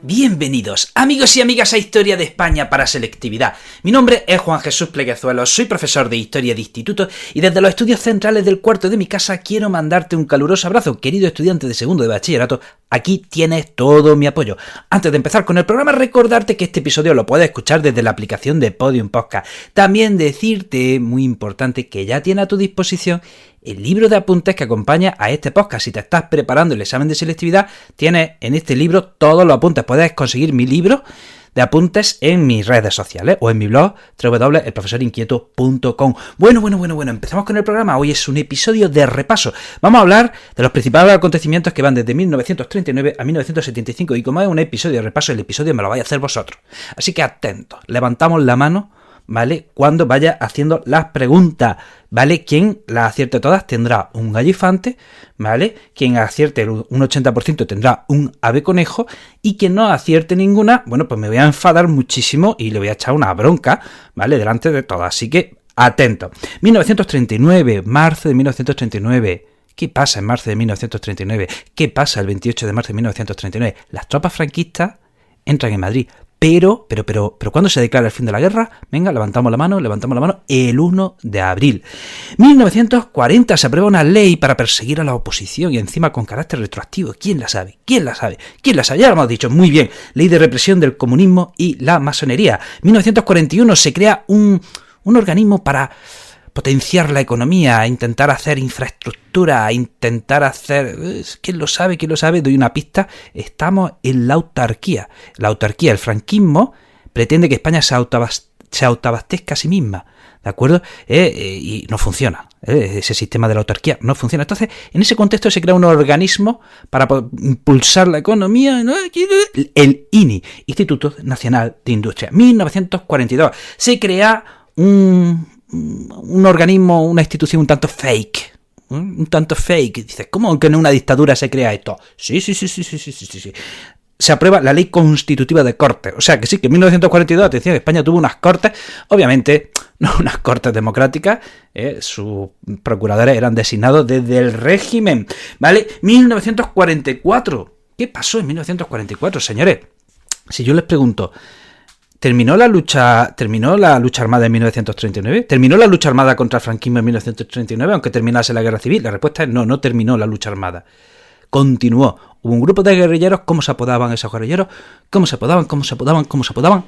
Bienvenidos, amigos y amigas, a Historia de España para Selectividad. Mi nombre es Juan Jesús Pleguezuelos, soy profesor de Historia de Instituto y desde los estudios centrales del cuarto de mi casa quiero mandarte un caluroso abrazo, querido estudiante de segundo de bachillerato. Aquí tienes todo mi apoyo. Antes de empezar con el programa, recordarte que este episodio lo puedes escuchar desde la aplicación de Podium Podcast. También decirte, muy importante, que ya tiene a tu disposición el libro de apuntes que acompaña a este podcast. Si te estás preparando el examen de selectividad, tienes en este libro todos los apuntes. Puedes conseguir mi libro de apuntes en mis redes sociales o en mi blog www.elprofesorinquieto.com. Bueno, empezamos con el programa. Hoy es un episodio de repaso. Vamos a hablar de los principales acontecimientos que van desde 1939 a 1975 y como es un episodio de repaso, el episodio me lo vais a hacer vosotros. Así que atentos, levantamos la mano, ¿vale? Cuando vaya haciendo las preguntas, ¿vale? Quien las acierte todas tendrá un gallifante, ¿vale? Quien acierte un 80% tendrá un ave conejo y quien no acierte ninguna, bueno, pues me voy a enfadar muchísimo y le voy a echar una bronca, ¿vale? Delante de todas, así que atento. 1939, marzo de 1939. ¿Qué pasa en marzo de 1939? ¿Qué pasa el 28 de marzo de 1939? Las tropas franquistas entran en Madrid. Pero, ¿cuándo se declara el fin de la guerra? Venga, levantamos la mano, el 1 de abril. 1940 se aprueba una ley para perseguir a la oposición y encima con carácter retroactivo. ¿Quién la sabe? Ya lo hemos dicho, muy bien. Ley de represión del comunismo y la masonería. 1941 se crea un organismo para potenciar la economía, intentar hacer infraestructura, intentar hacer... ¿Quién lo sabe? Doy una pista. Estamos en la autarquía. La autarquía, el franquismo, pretende que España se autoabastezca a sí misma, ¿de acuerdo? Y no funciona. Ese sistema de la autarquía no funciona. Entonces, en ese contexto se crea un organismo para impulsar la economía, ¿no? El INI, Instituto Nacional de Industria. 1942 se crea un organismo, una institución un tanto fake. Dices, ¿cómo que en una dictadura se crea esto? Sí. Se aprueba la ley constitutiva de cortes. O sea que sí, que en 1942, atención, España tuvo unas cortes, obviamente no unas cortes democráticas, sus procuradores eran designados desde el régimen, ¿vale? 1944. ¿Qué pasó en 1944, señores? Si yo les pregunto, ¿terminó la lucha armada en 1939? ¿Terminó la lucha armada contra el franquismo en 1939, aunque terminase la guerra civil? La respuesta es no terminó la lucha armada. Continuó. Hubo un grupo de guerrilleros. ¿Cómo se apodaban esos guerrilleros? ¿Cómo se apodaban?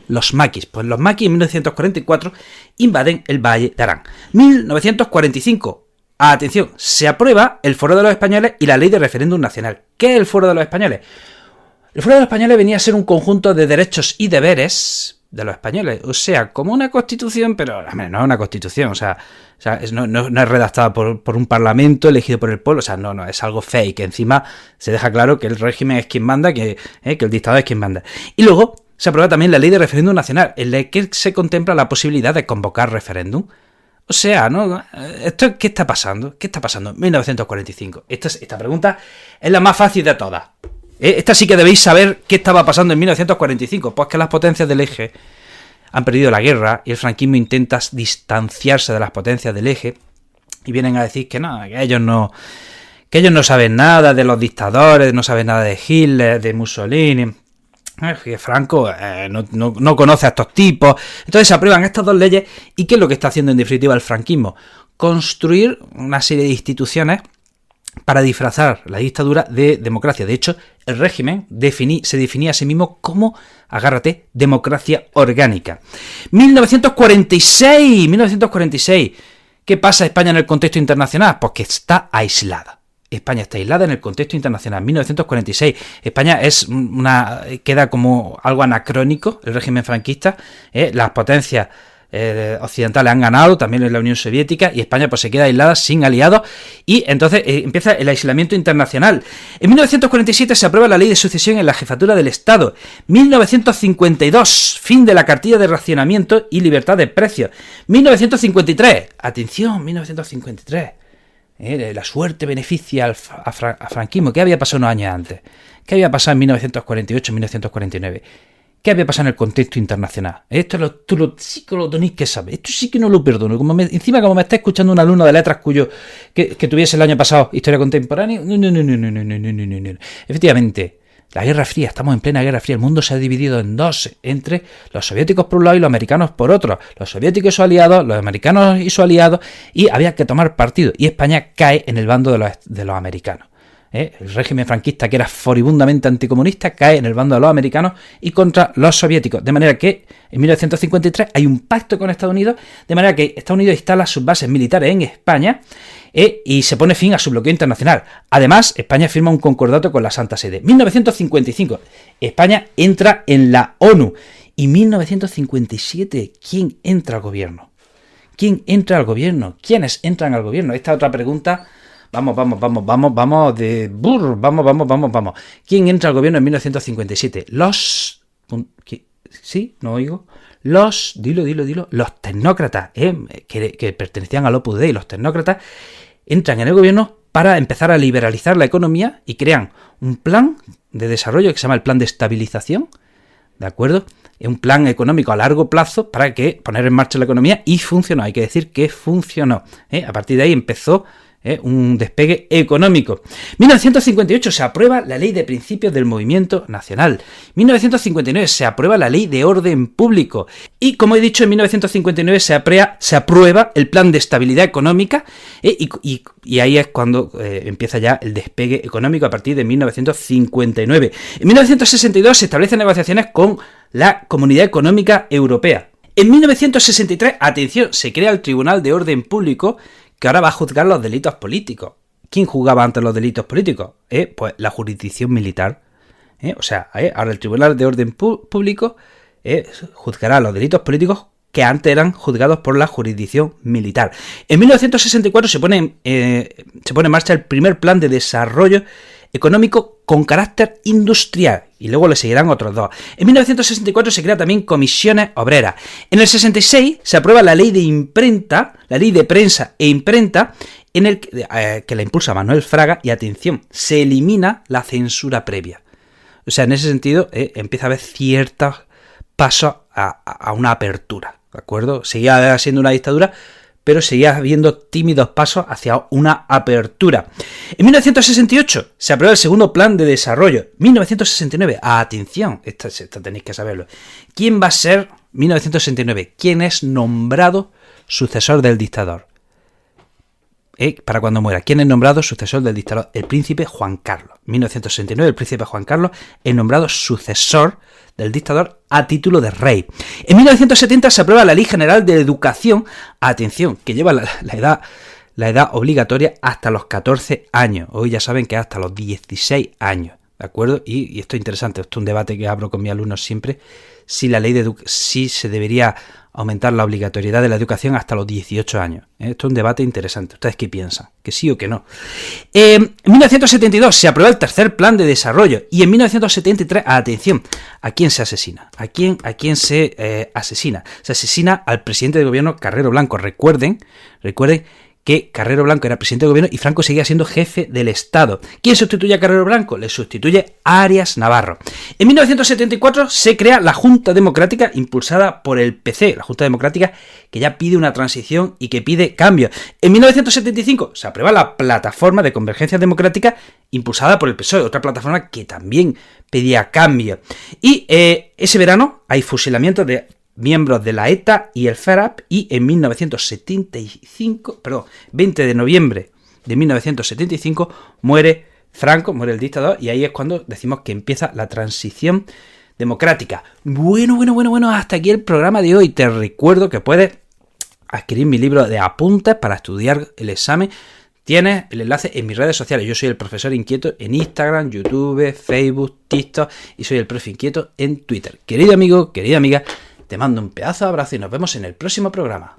Los maquis. Pues los maquis en 1944 invaden el Valle de Arán. 1945. Atención, se aprueba el Foro de los Españoles y la Ley de Referéndum Nacional. ¿Qué es el Foro de los Españoles? El Foro de los Españoles venía a ser un conjunto de derechos y deberes de los españoles, o sea, como una constitución, pero no es una constitución, o sea no es redactada por un parlamento elegido por el pueblo, o sea, no, es algo fake. Encima se deja claro que el régimen es quien manda, que el dictador es quien manda. Y luego se aprueba también la Ley de Referéndum Nacional, en la que se contempla la posibilidad de convocar referéndum. O sea, ¿no? ¿Qué está pasando? 1945. Esta pregunta es la más fácil de todas. Esta sí que debéis saber qué estaba pasando en 1945, pues que las potencias del eje han perdido la guerra y el franquismo intenta distanciarse de las potencias del eje y vienen a decir que ellos no saben nada de los dictadores, no saben nada de Hitler, de Mussolini, que Franco no conoce a estos tipos. Entonces se aprueban estas dos leyes y ¿qué es lo que está haciendo en definitiva el franquismo? Construir una serie de instituciones para disfrazar la dictadura de democracia. De hecho, el régimen se definía a sí mismo como, agárrate, democracia orgánica. 1946. ¿Qué pasa España en el contexto internacional? Pues que está aislada. España está aislada en el contexto internacional. 1946. España queda como algo anacrónico, el régimen franquista. Las potencias occidentales han ganado, también en la Unión Soviética, y España pues se queda aislada sin aliados y entonces empieza el aislamiento internacional. En 1947 se aprueba la Ley de Sucesión en la Jefatura del Estado. 1952, fin de la cartilla de racionamiento y libertad de precios. 1953, atención, 1953, la suerte beneficia a franquismo. ¿Qué había pasado unos años antes? ¿Qué había pasado en 1948, 1949? ¿Qué había pasado en el contexto internacional? Esto sí que lo tenéis que saber. Esto sí que no lo perdono. Encima, como me está escuchando un alumno de letras que tuviese el año pasado historia contemporánea. No. Efectivamente, La Guerra Fría, estamos en plena Guerra Fría, el mundo se ha dividido en dos, entre los soviéticos por un lado y los americanos por otro, los soviéticos y sus aliados, los americanos y sus aliados, y había que tomar partido, y España cae en el bando de los americanos. El régimen franquista, que era furibundamente anticomunista, cae en el bando de los americanos y contra los soviéticos, de manera que en 1953 hay un pacto con Estados Unidos, de manera que Estados Unidos instala sus bases militares en España, y se pone fin a su bloqueo internacional. Además, España firma un concordato con la Santa Sede. 1955, España entra en la ONU. Y 1957, ¿quién entra al gobierno? ¿Quién entra al gobierno? ¿Quiénes entran al gobierno? Esta otra pregunta. Vamos. ¿Quién entra al gobierno en 1957? ¿Sí? ¿No oigo? Dilo. Los tecnócratas, que pertenecían al Opus Dei, los tecnócratas, entran en el gobierno para empezar a liberalizar la economía y crean un plan de desarrollo que se llama el Plan de Estabilización, ¿de acuerdo? Es un plan económico a largo plazo para que poner en marcha la economía, y funcionó, hay que decir que funcionó. A partir de ahí empezó un despegue económico. 1958 se aprueba la Ley de Principios del Movimiento Nacional. 1959 se aprueba la Ley de Orden Público. Y como he dicho, en 1959 se aprueba el Plan de Estabilidad Económica, y ahí es cuando empieza ya el despegue económico a partir de 1959. En 1962 se establecen negociaciones con la Comunidad Económica Europea. En 1963, atención, se crea el Tribunal de Orden Público, que ahora va a juzgar los delitos políticos. ¿Quién juzgaba antes los delitos políticos? Pues la jurisdicción militar. Ahora el Tribunal de Orden Público juzgará los delitos políticos que antes eran juzgados por la jurisdicción militar. En 1964 se pone en marcha el primer plan de desarrollo económico con carácter industrial, y luego le seguirán otros dos. En 1964 se crea también comisiones obreras. En el 66 se aprueba la ley de imprenta, la ley de prensa e imprenta, que la impulsa Manuel Fraga, y atención, se elimina la censura previa. O sea, en ese sentido empieza a haber ciertos pasos a una apertura, ¿de acuerdo? Seguía siendo una dictadura, pero seguía habiendo tímidos pasos hacia una apertura. En 1968 se aprueba el segundo plan de desarrollo. 1969, atención, esto tenéis que saberlo. ¿Quién va a ser 1969? ¿Quién es nombrado sucesor del dictador? Para cuando muera. ¿Quién es nombrado sucesor del dictador? El príncipe Juan Carlos. 1969, el príncipe Juan Carlos es nombrado sucesor del dictador a título de rey. En 1970 se aprueba la Ley General de Educación, atención, que lleva la edad obligatoria hasta los 14 años. Hoy ya saben que es hasta los 16 años, ¿de acuerdo? Y esto es interesante, esto es un debate que abro con mis alumnos siempre, si se debería aumentar la obligatoriedad de la educación hasta los 18 años. Esto es un debate interesante. ¿Ustedes qué piensan? ¿Que sí o que no? En 1972 se aprueba el tercer plan de desarrollo, y en 1973, atención, ¿a quién se asesina? ¿A quién se asesina? Se asesina al presidente del gobierno, Carrero Blanco. Recuerden que Carrero Blanco era presidente del gobierno y Franco seguía siendo jefe del Estado. ¿Quién sustituye a Carrero Blanco? Le sustituye Arias Navarro. En 1974 se crea la Junta Democrática, impulsada por el PC, la Junta Democrática que ya pide una transición y que pide cambios. En 1975 se aprueba la Plataforma de Convergencia Democrática, impulsada por el PSOE, otra plataforma que también pedía cambio. Y ese verano hay fusilamientos de miembros de la ETA y el FARAP, y en 20 de noviembre de 1975 muere Franco, muere el dictador, y ahí es cuando decimos que empieza la transición democrática. Bueno, hasta aquí el programa de hoy. Te recuerdo que puedes adquirir mi libro de apuntes para estudiar el examen. Tienes el enlace en mis redes sociales. Yo soy el profesor Inquieto en Instagram, YouTube, Facebook, TikTok, y soy el profe Inquieto en Twitter. Querido amigo, querida amiga, te mando un pedazo de abrazo y nos vemos en el próximo programa.